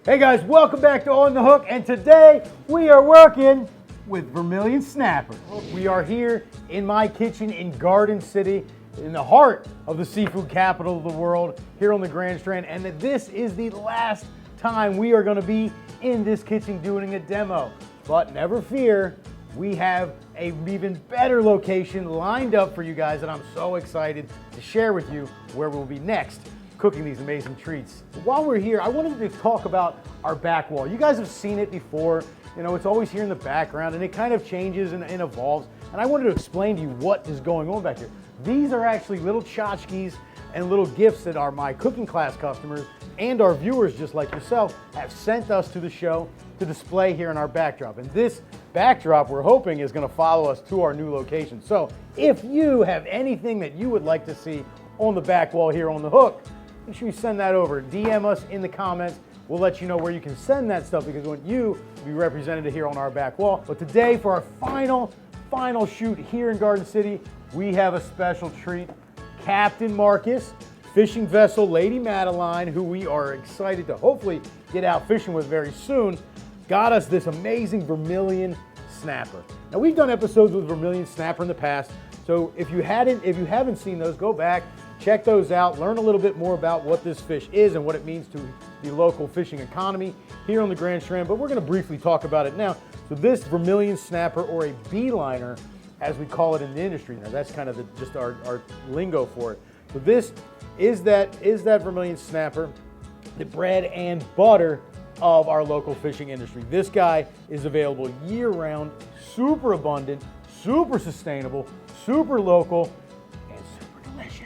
Hey guys, welcome back to On the Hook, and today we are working with Vermilion Snapper. We are here in my kitchen in Garden City, in the heart of the seafood capital of the world, here on the Grand Strand, and that this is the last time we are going to be in this kitchen doing a demo. But never fear, we have an even better location lined up for you guys, and I'm so excited to share with you where we'll be next cooking these amazing treats. While we're here, I wanted to talk about our back wall. You guys have seen it before. You know, it's always here in the background, and it kind of changes and evolves. And I wanted to explain to you what is going on back here. These are actually little tchotchkes and little gifts that my cooking class customers and our viewers, just like yourself, have sent us to the show to display here in our backdrop. And this backdrop, we're hoping, is going to follow us to our new location. So if you have anything that you would like to see on the back wall here on the Hook, make sure you send that over. DM us in the comments. We'll let you know where you can send that stuff, because we want you to be represented here on our back wall. But today, for our final shoot here in Garden City, we have a special treat. Captain Marcus, fishing vessel Lady Madeline, who we are excited to hopefully get out fishing with very soon, got us this amazing Vermilion Snapper. Now, we've done episodes with Vermilion Snapper in the past, so if you haven't seen those, go back, check those out, learn a little bit more about what this fish is and what it means to the local fishing economy here on the Grand Strand, but we're going to briefly talk about it now. So this Vermilion Snapper, or a beeliner, as we call it in the industry. Now that's kind of just our lingo for it. So this is that Vermilion Snapper, the bread and butter of our local fishing industry. This guy is available year-round, super abundant, super sustainable, super local, and super delicious.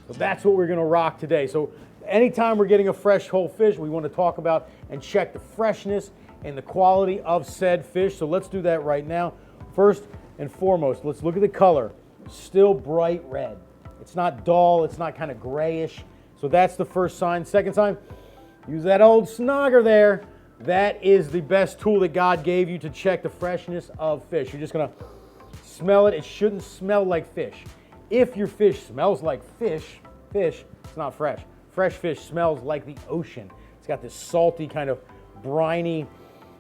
So that's what we're going to rock today. So anytime we're getting a fresh whole fish, we want to talk about and check the freshness and the quality of said fish. So let's do that right now. First and foremost, let's look at the color. Still bright red. It's not dull, it's not kind of grayish. So that's the first sign. Second sign, use that old snogger there. That is the best tool that God gave you to check the freshness of fish. You're just going to smell it. It shouldn't smell like fish. If your fish smells like fish, it's not fresh. Fresh fish smells like the ocean. It's got this salty kind of briny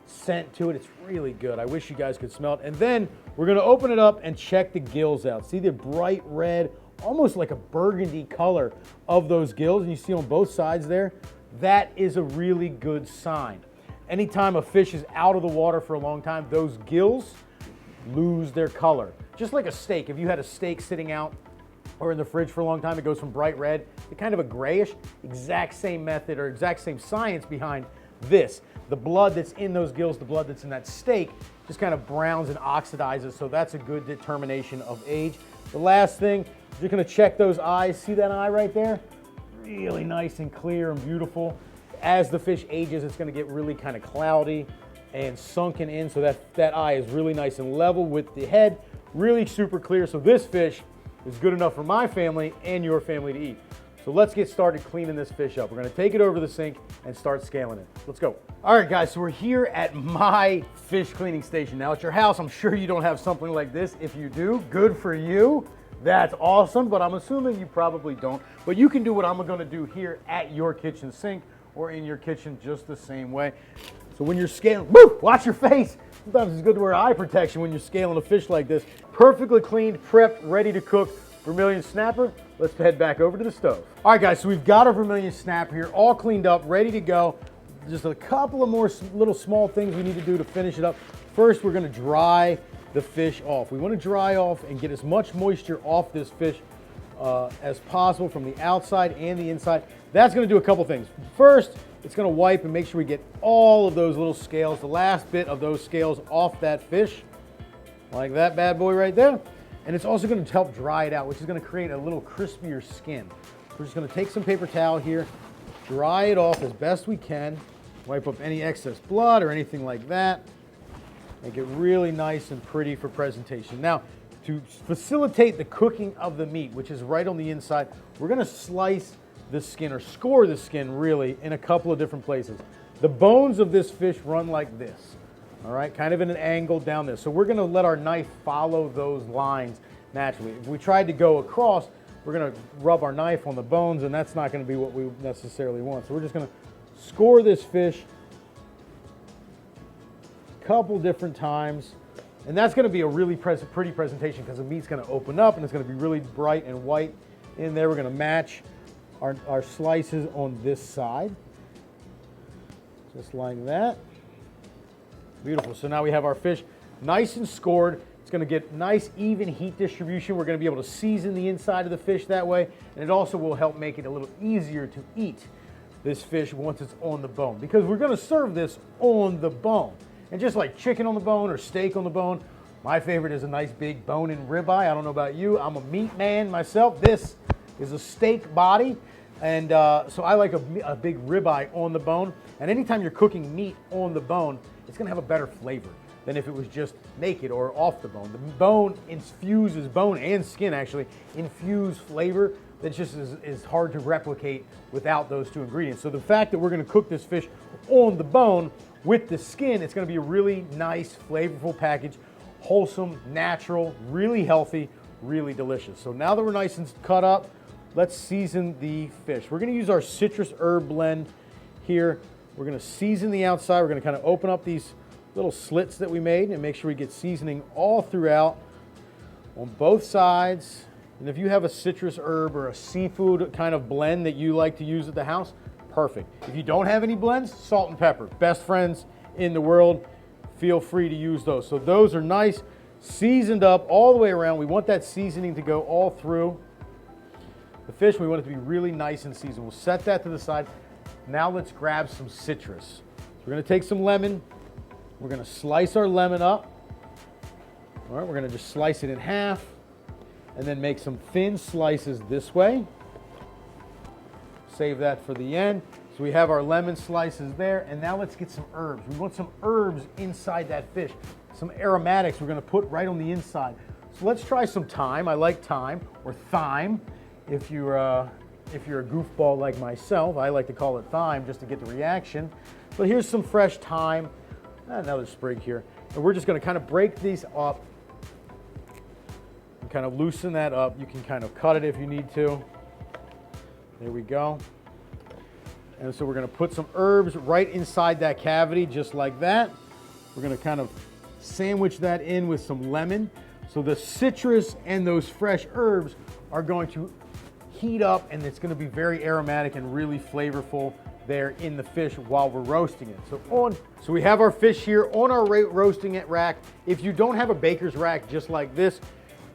scent to it. It's really good. I wish you guys could smell it. And then we're going to open it up and check the gills out. See the bright red, almost like a burgundy color of those gills, and you see on both sides there? That is a really good sign. Anytime a fish is out of the water for a long time, those gills lose their color. Just like a steak. If you had a steak sitting out or in the fridge for a long time, it goes from bright red to kind of a grayish. Exact same method or exact same science behind this. The blood that's in those gills, the blood that's in that steak, just kind of browns and oxidizes, so that's a good determination of age. The last thing, you're going to check those eyes. See that eye right there? Really nice and clear and beautiful. As the fish ages, it's going to get really kind of cloudy and sunken in, so that eye is really nice and level with the head, really super clear. So this fish is good enough for my family and your family to eat. So let's get started cleaning this fish up. We're going to take it over to the sink and start scaling it. Let's go. All right, guys, so we're here at my fish cleaning station. Now, at your house, I'm sure you don't have something like this. If you do, good for you. That's awesome, but I'm assuming you probably don't. But you can do what I'm going to do here at your kitchen sink or in your kitchen just the same way. So when you're scaling, woo, watch your face. Sometimes it's good to wear eye protection when you're scaling a fish like this. Perfectly cleaned, prepped, ready to cook Vermilion Snapper. Let's head back over to the stove. All right, guys, so we've got our Vermilion Snapper here, all cleaned up, ready to go. Just a couple of more little small things we need to do to finish it up. First, we're going to dry the fish off. We want to dry off and get as much moisture off this fish as possible from the outside and the inside. That's going to do a couple things. First, it's going to wipe and make sure we get all of those little scales, the last bit of those scales off that fish, like that bad boy right there. And it's also going to help dry it out, which is going to create a little crispier skin. We're just going to take some paper towel here, dry it off as best we can, wipe up any excess blood or anything like that. Make it really nice and pretty for presentation. Now, to facilitate the cooking of the meat, which is right on the inside, we're going to slice the skin, or score the skin really, in a couple of different places. The bones of this fish run like this, all right, kind of in an angle down this. So we're going to let our knife follow those lines naturally. If we tried to go across, we're going to rub our knife on the bones, and that's not going to be what we necessarily want. So we're just going to score this fish couple different times. And that's going to be a really pretty presentation because the meat's going to open up and it's going to be really bright and white in there. We're going to match our slices on this side. Just like that. Beautiful. So now we have our fish nice and scored. It's going to get nice, even heat distribution. We're going to be able to season the inside of the fish that way. And it also will help make it a little easier to eat this fish once it's on the bone, because we're going to serve this on the bone. And just like chicken on the bone or steak on the bone, my favorite is a nice big bone-in ribeye. I don't know about you. I'm a meat man myself. This is a steak body. And so I like a big ribeye on the bone. And anytime you're cooking meat on the bone, it's going to have a better flavor than if it was just naked or off the bone. The bone infuses, bone and skin actually, infuse flavor that just is hard to replicate without those two ingredients. So the fact that we're going to cook this fish on the bone with the skin, it's going to be a really nice, flavorful package, wholesome, natural, really healthy, really delicious. So now that we're nice and cut up, let's season the fish. We're going to use our citrus herb blend here. We're going to season the outside. We're going to kind of open up these little slits that we made and make sure we get seasoning all throughout on both sides. And if you have a citrus herb or a seafood kind of blend that you like to use at the house, perfect. If you don't have any blends, salt and pepper, best friends in the world, feel free to use those. So those are nice, seasoned up all the way around. We want that seasoning to go all through the fish. We want it to be really nice and seasoned. We'll set that to the side. Now let's grab some citrus. So we're going to take some lemon. We're going to slice our lemon up. All right, we're going to just slice it in half and then make some thin slices this way. Save that for the end. So we have our lemon slices there, and now let's get some herbs. We want some herbs inside that fish. Some aromatics we're going to put right on the inside. So let's try some thyme. I like thyme, or thyme if you're a goofball like myself. I like to call it thyme just to get the reaction. But here's some fresh thyme. Another sprig here. And we're just going to kind of break these up and kind of loosen that up. You can kind of cut it if you need to. There we go. And so we're going to put some herbs right inside that cavity just like that. We're going to kind of sandwich that in with some lemon. So the citrus and those fresh herbs are going to heat up, and it's going to be very aromatic and really flavorful there in the fish while we're roasting it. So we have our fish here on our roasting it rack. If you don't have a baker's rack just like this,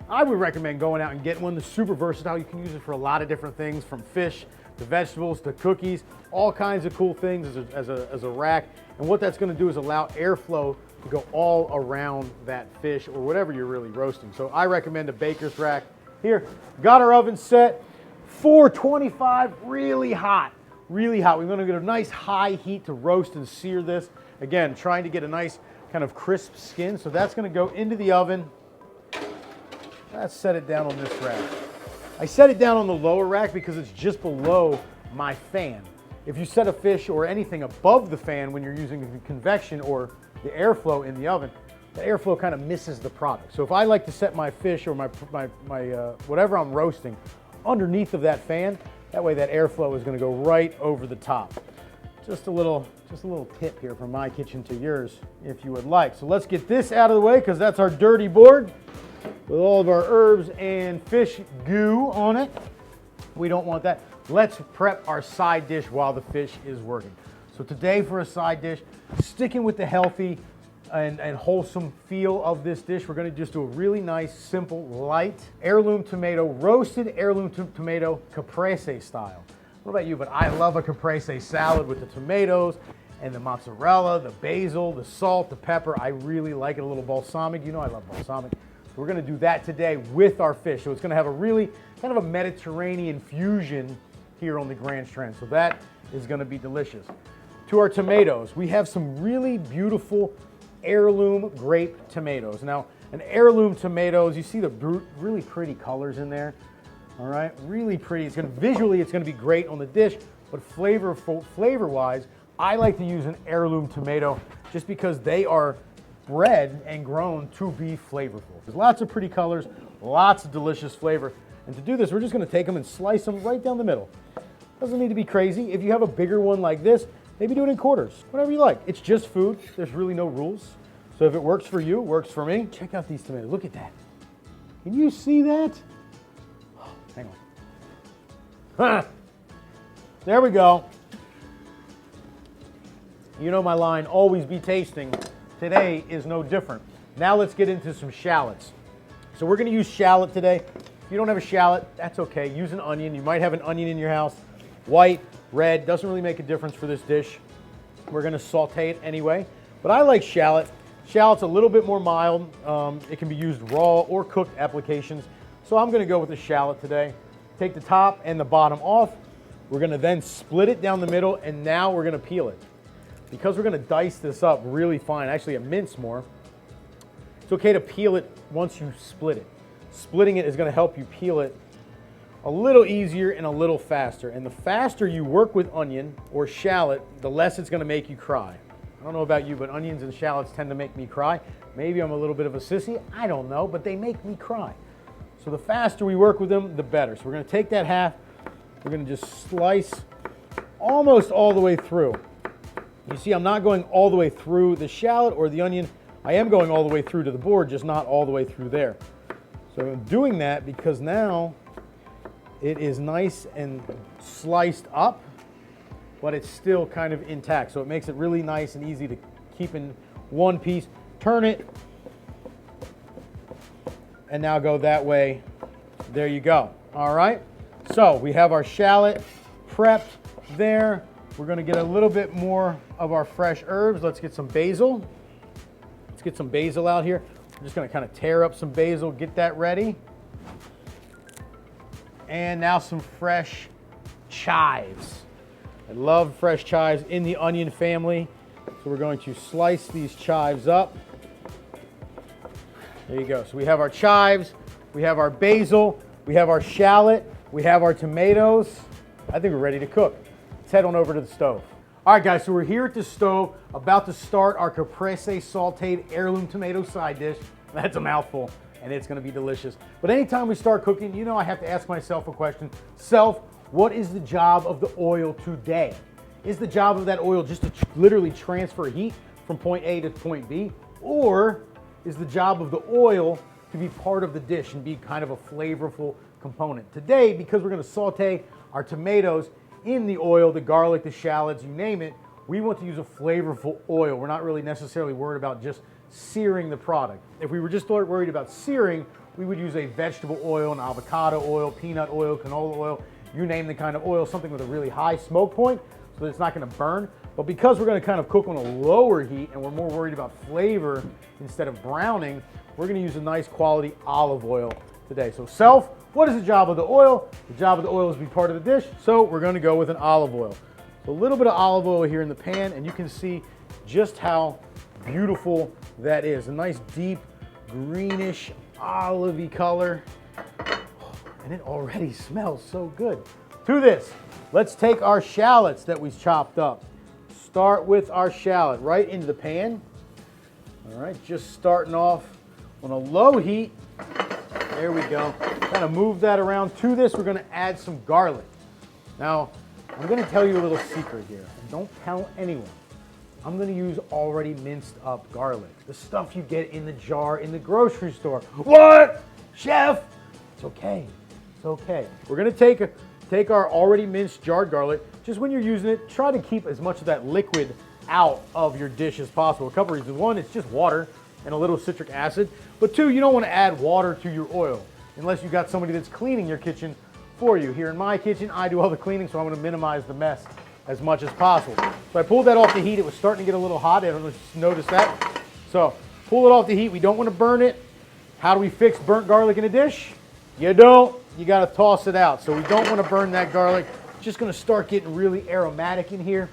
I would recommend going out and getting one that's super versatile. You can use it for a lot of different things, from fish to vegetables to cookies, all kinds of cool things as a rack. And what that's going to do is allow airflow to go all around that fish or whatever you're really roasting. So I recommend a baker's rack. Here, got our oven set, 425, really hot. Really hot. We're going to get a nice high heat to roast and sear this. Again, trying to get a nice kind of crisp skin. So that's going to go into the oven. Let's set it down on this rack. I set it down on the lower rack because it's just below my fan. If you set a fish or anything above the fan when you're using the convection or the airflow in the oven, the airflow kind of misses the product. So if I like to set my fish or my whatever I'm roasting underneath of that fan, that way that airflow is going to go right over the top. Just a little tip here from my kitchen to yours if you would like. So let's get this out of the way because that's our dirty board with all of our herbs and fish goo on it. We don't want that. Let's prep our side dish while the fish is working. So today for a side dish, sticking with the healthy and wholesome feel of this dish, we're going to just do a really nice, simple, light heirloom tomato, roasted heirloom tomato caprese style. What about you? But I love a caprese salad with the tomatoes and the mozzarella, the basil, the salt, the pepper. I really like it. A little balsamic. You know I love balsamic. So we're going to do that today with our fish. So it's going to have a really kind of a Mediterranean fusion here on the Grand Strand. So that is going to be delicious. To our tomatoes, we have some really beautiful heirloom grape tomatoes. Now, an heirloom tomatoes, you see the really pretty colors in there. All right, really pretty. Visually, it's going to be great on the dish, but flavor-wise, I like to use an heirloom tomato just because they are bred and grown to be flavorful. There's lots of pretty colors, lots of delicious flavor. And to do this, we're just going to take them and slice them right down the middle. Doesn't need to be crazy. If you have a bigger one like this, maybe do it in quarters, whatever you like. It's just food. There's really no rules. So if it works for you, it works for me. Check out these tomatoes. Look at that. Can you see that? Oh, hang on. Huh. There we go. You know my line, always be tasting. Today is no different. Now let's get into some shallots. So we're going to use shallot today. If you don't have a shallot, that's okay. Use an onion. You might have an onion in your house. White, red, doesn't really make a difference for this dish. We're going to saute it anyway. But I like shallot. Shallot's a little bit more mild. It can be used raw or cooked applications. So I'm going to go with the shallot today. Take the top and the bottom off. We're going to then split it down the middle, and now we're going to peel it. Because we're going to dice this up really fine, actually a mince more, it's okay to peel it once you split it. Splitting it is going to help you peel it a little easier and a little faster. And the faster you work with onion or shallot, the less it's going to make you cry. I don't know about you, but onions and shallots tend to make me cry. Maybe I'm a little bit of a sissy, I don't know, but they make me cry. So the faster we work with them, the better. So we're going to take that half, we're going to just slice almost all the way through. You see, I'm not going all the way through the shallot or the onion. I am going all the way through to the board, just not all the way through there. So I'm doing that because now it is nice and sliced up, but it's still kind of intact. So it makes it really nice and easy to keep in one piece. Turn it, and now go that way. There you go. All right. So we have our shallot prepped there. We're going to get a little bit more of our fresh herbs. Let's get some basil. Let's get some basil out here. I'm just going to kind of tear up some basil, get that ready. And now some fresh chives. I love fresh chives in the onion family. So we're going to slice these chives up. There you go. So we have our chives, we have our basil, we have our shallot, we have our tomatoes. I think we're ready to cook. Let's head on over to the stove. All right, guys, so we're here at the stove, about to start our Caprese sauteed heirloom tomato side dish. That's a mouthful, and it's gonna be delicious. But anytime we start cooking, you know I have to ask myself a question. Self, what is the job of the oil today? Is the job of that oil just to literally transfer heat from point A to point B? Or is the job of the oil to be part of the dish and be kind of a flavorful component? Today, because we're gonna saute our tomatoes in the oil, the garlic, the shallots, you name it, we want to use a flavorful oil. We're not really necessarily worried about just searing the product. If we were just worried about searing, we would use a vegetable oil, an avocado oil, peanut oil, canola oil, you name the kind of oil, something with a really high smoke point so that it's not gonna burn. But because we're gonna kind of cook on a lower heat and we're more worried about flavor instead of browning, we're gonna use a nice quality olive oil today. So self, what is the job of the oil? The job of the oil is to be part of the dish, so we're gonna go with an olive oil. So a little bit of olive oil here in the pan, and you can see just how beautiful that is. A nice deep greenish olivey color. And it already smells so good. To this, let's take our shallots that we chopped up. Start with our shallot right into the pan. All right, just starting off on a low heat. There we go. Kind of move that around. To this, we're gonna add some garlic. Now, I'm gonna tell you a little secret here. And don't tell anyone. I'm gonna use already minced up garlic. The stuff you get in the jar in the grocery store. What? Chef? It's okay. It's okay. We're gonna take our already minced jarred garlic. Just when you're using it, try to keep as much of that liquid out of your dish as possible. A couple reasons. One, it's just water and a little citric acid. But two, you don't want to add water to your oil unless you got somebody that's cleaning your kitchen for you. Here in my kitchen, I do all the cleaning, so I'm going to minimize the mess as much as possible. So I pulled that off the heat. It was starting to get a little hot. I don't know if you noticed that. So pull it off the heat. We don't want to burn it. How do we fix burnt garlic in a dish? You don't. You got to toss it out. So we don't want to burn that garlic. It's just going to start getting really aromatic in here.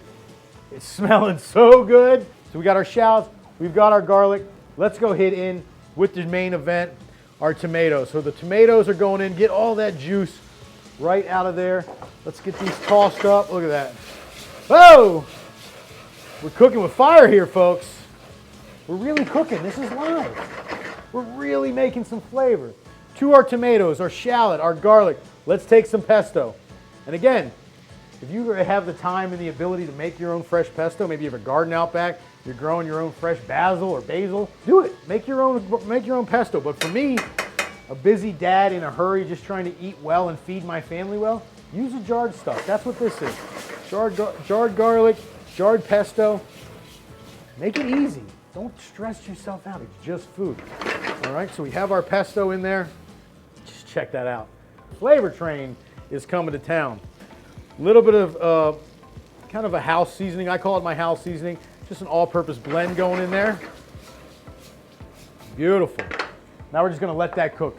It's smelling so good. So we got our shallots. We've got our garlic. Let's go hit in with the main event, our tomatoes. So the tomatoes are going in. Get all that juice right out of there. Let's get these tossed up. Look at that. Whoa! We're cooking with fire here, folks. We're really cooking. This is live. We're really making some flavor. To our tomatoes, our shallot, our garlic, let's take some pesto. And again, If you have the time and the ability to make your own fresh pesto, maybe you have a garden out back, you're growing your own fresh basil, do it. Make your own pesto. But for me, a busy dad in a hurry just trying to eat well and feed my family well, use the jarred stuff. That's what this is. Jarred garlic, jarred pesto. Make it easy. Don't stress yourself out. It's just food. All right, so we have our pesto in there. Just check that out. Flavor Train is coming to town. A little bit of kind of a house seasoning. I call it my house seasoning. Just an all-purpose blend going in there. Beautiful. Now we're just going to let that cook.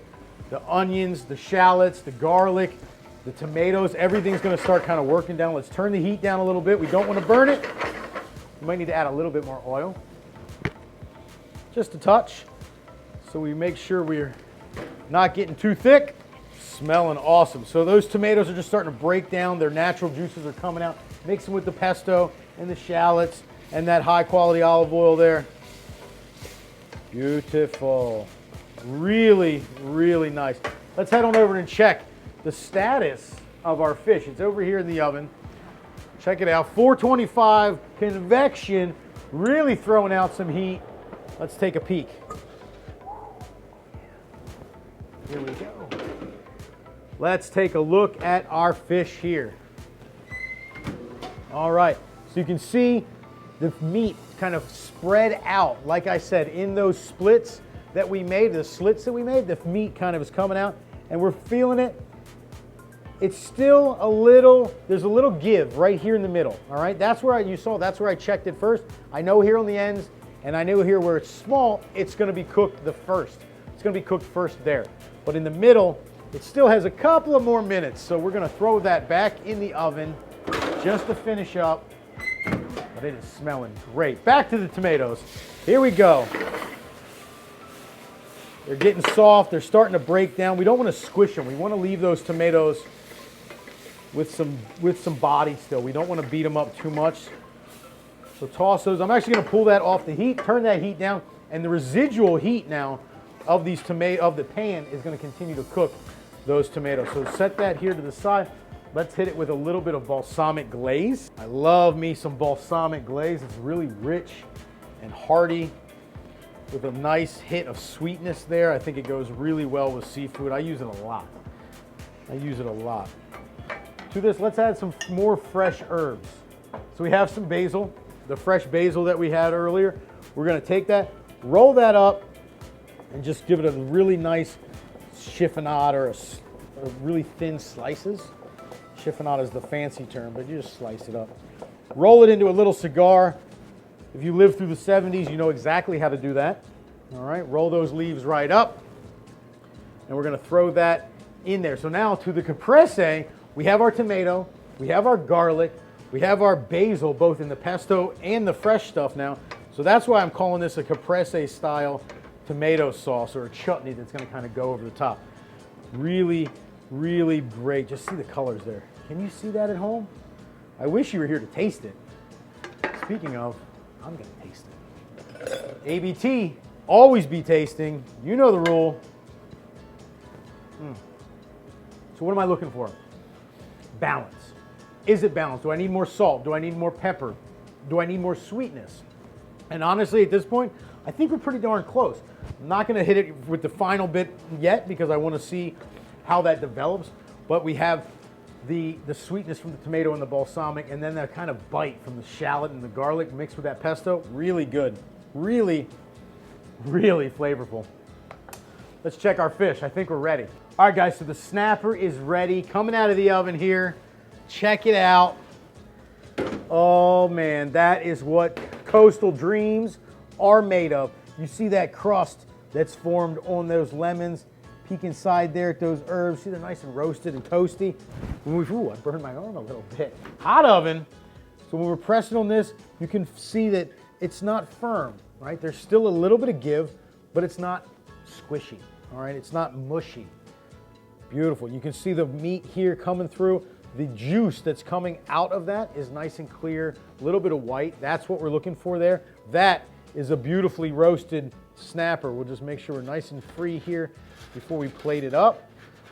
The onions, the shallots, the garlic, the tomatoes, everything's going to start kind of working down. Let's turn the heat down a little bit. We don't want to burn it. We might need to add a little bit more oil. Just a touch. So we make sure we're not getting too thick. Smelling awesome. So those tomatoes are just starting to break down. Their natural juices are coming out. Mix them with the pesto and the shallots and that high quality olive oil there. Beautiful. Really, really nice. Let's head on over and check the status of our fish. It's over here in the oven. Check it out. 425 convection, really throwing out some heat. Let's take a peek. Here we go. Let's take a look at our fish here. All right, so you can see the meat kind of spread out. Like I said, in those splits that we made, the slits that we made, the meat kind of is coming out and we're feeling it. It's still a little, there's a little give right here in the middle, all right? That's where that's where I checked it first. I know here on the ends, and I know here where it's small, it's gonna be cooked the first. It's gonna be cooked first there. But in the middle, it still has a couple of more minutes, so we're gonna throw that back in the oven just to finish up. But it is smelling great. Back to the tomatoes. Here we go. They're getting soft, they're starting to break down. We don't wanna squish them. We wanna leave those tomatoes with some body still. We don't wanna beat them up too much. So toss those. I'm actually gonna pull that off the heat, turn that heat down, and the residual heat now of the pan is gonna continue to cook those tomatoes. So set that here to the side. Let's hit it with a little bit of balsamic glaze. I love me some balsamic glaze. It's really rich and hearty with a nice hit of sweetness there. I think it goes really well with seafood. I use it a lot. To this, let's add some more fresh herbs. So we have some basil, the fresh basil that we had earlier. We're gonna take that, roll that up, and just give it a really nice chiffonade or really thin slices. Chiffonade is the fancy term, but you just slice it up. Roll it into a little cigar. If you lived through the 70s, you know exactly how to do that. All right, roll those leaves right up. And we're gonna throw that in there. So now to the caprese, we have our tomato, we have our garlic, we have our basil, both in the pesto and the fresh stuff now. So that's why I'm calling this a caprese style tomato sauce or a chutney that's gonna kind of go over the top. Really, really great. Just see the colors there. Can you see that at home? I wish you were here to taste it. Speaking of, I'm gonna taste it. ABT, always be tasting. You know the rule. So what am I looking for? Balance. Is it balanced? Do I need more salt? Do I need more pepper? Do I need more sweetness? And honestly, at this point, I think we're pretty darn close. I'm not gonna hit it with the final bit yet because I wanna see how that develops, but we have the sweetness from the tomato and the balsamic, and then that kind of bite from the shallot and the garlic mixed with that pesto. Really good. Really, really flavorful. Let's check our fish. I think we're ready. All right, guys, so the snapper is ready, coming out of the oven here. Check it out. Oh man, that is what coastal dreams are made of. You see that crust that's formed on those lemons. Peek inside there at those herbs. See, they're nice and roasted and toasty. Ooh, I burned my arm a little bit. Hot oven. So when we're pressing on this, you can see that it's not firm, right? There's still a little bit of give, but it's not squishy, all right? It's not mushy. Beautiful. You can see the meat here coming through. The juice that's coming out of that is nice and clear, a little bit of white. That's what we're looking for there. That is a beautifully roasted snapper. We'll just make sure we're nice and free here before we plate it up.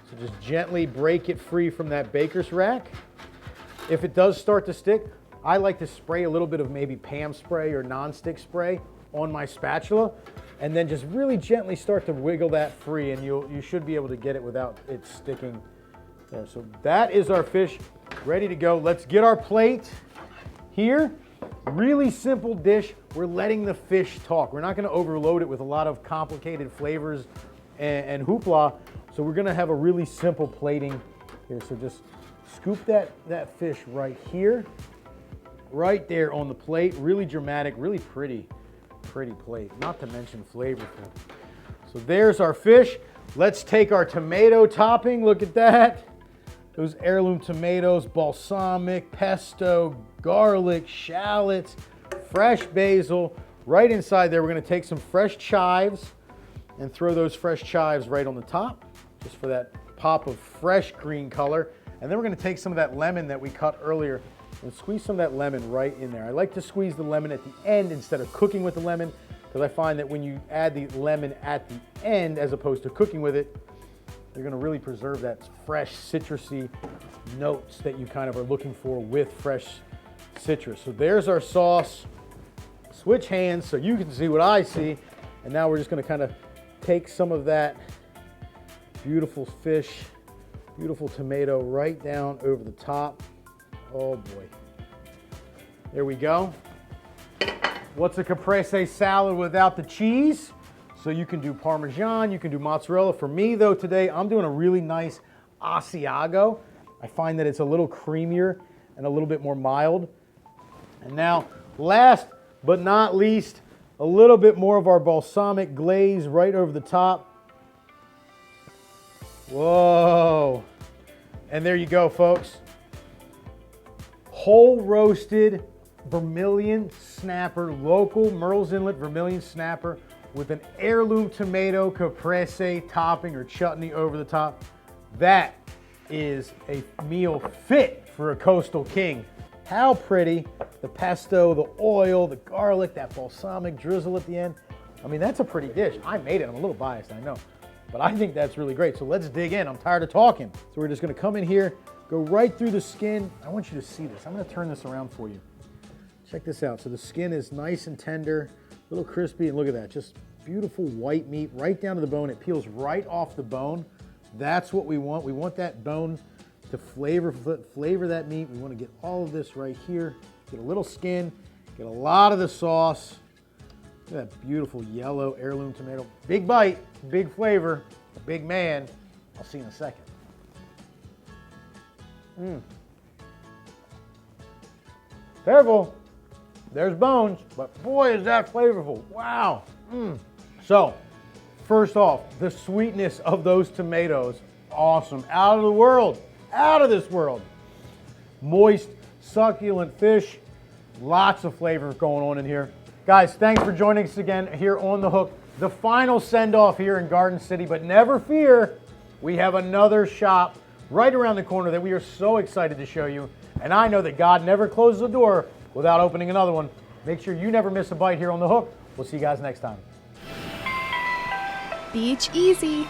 So just gently break it free from that baker's rack. If it does start to stick, I like to spray a little bit of maybe Pam spray or non-stick spray on my spatula, and then just really gently start to wiggle that free, and you should be able to get it without it sticking there. So that is our fish ready to go. Let's get our plate here. Really simple dish. We're letting the fish talk. We're not going to overload it with a lot of complicated flavors and hoopla. So we're going to have a really simple plating here. So just scoop that fish right here, right there on the plate. Really dramatic, really pretty plate, not to mention flavorful. So there's our fish. Let's take our tomato topping. Look at that. Those heirloom tomatoes, balsamic, pesto, garlic, shallots, fresh basil. Right inside there, we're going to take some fresh chives and throw those fresh chives right on the top, just for that pop of fresh green color. And then we're going to take some of that lemon that we cut earlier and squeeze some of that lemon right in there. I like to squeeze the lemon at the end instead of cooking with the lemon, because I find that when you add the lemon at the end as opposed to cooking with it, you're going to really preserve that fresh citrusy notes that you kind of are looking for with fresh citrus. So there's our sauce. Switch hands so you can see what I see. And now we're just going to kind of take some of that beautiful fish, beautiful tomato right down over the top. Oh boy. There we go. What's a caprese salad without the cheese? So you can do Parmesan, you can do mozzarella. For me though today, I'm doing a really nice Asiago. I find that it's a little creamier and a little bit more mild. And now, last but not least, a little bit more of our balsamic glaze right over the top. Whoa. And there you go, folks. Whole roasted Vermilion Snapper, local Myrtle's Inlet Vermilion Snapper with an heirloom tomato caprese topping or chutney over the top. That is a meal fit for a coastal king. How pretty. The pesto, the oil, the garlic, that balsamic drizzle at the end. I mean, that's a pretty dish. I made it. I'm a little biased, I know. But I think that's really great. So let's dig in. I'm tired of talking. So we're just going to come in here, go right through the skin. I want you to see this. I'm going to turn this around for you. Check this out. So the skin is nice and tender, a little crispy, and look at that. Just beautiful white meat right down to the bone. It peels right off the bone. That's what we want. We want that bone to flavor that meat. We want to get all of this right here. Get a little skin, get a lot of the sauce. Look at that beautiful yellow heirloom tomato. Big bite, big flavor, a big man. I'll see you in a second. Careful, there's bones, but boy is that flavorful. Wow. So, first off, the sweetness of those tomatoes, awesome. Out of the world, out of this world. Moist, succulent fish, lots of flavor going on in here. Guys, thanks for joining us again here on The Hook. The final send-off here in Garden City, but never fear, we have another shop right around the corner that we are so excited to show you. And I know that God never closes a door without opening another one. Make sure you never miss a bite here on The Hook. We'll see you guys next time. Beach easy.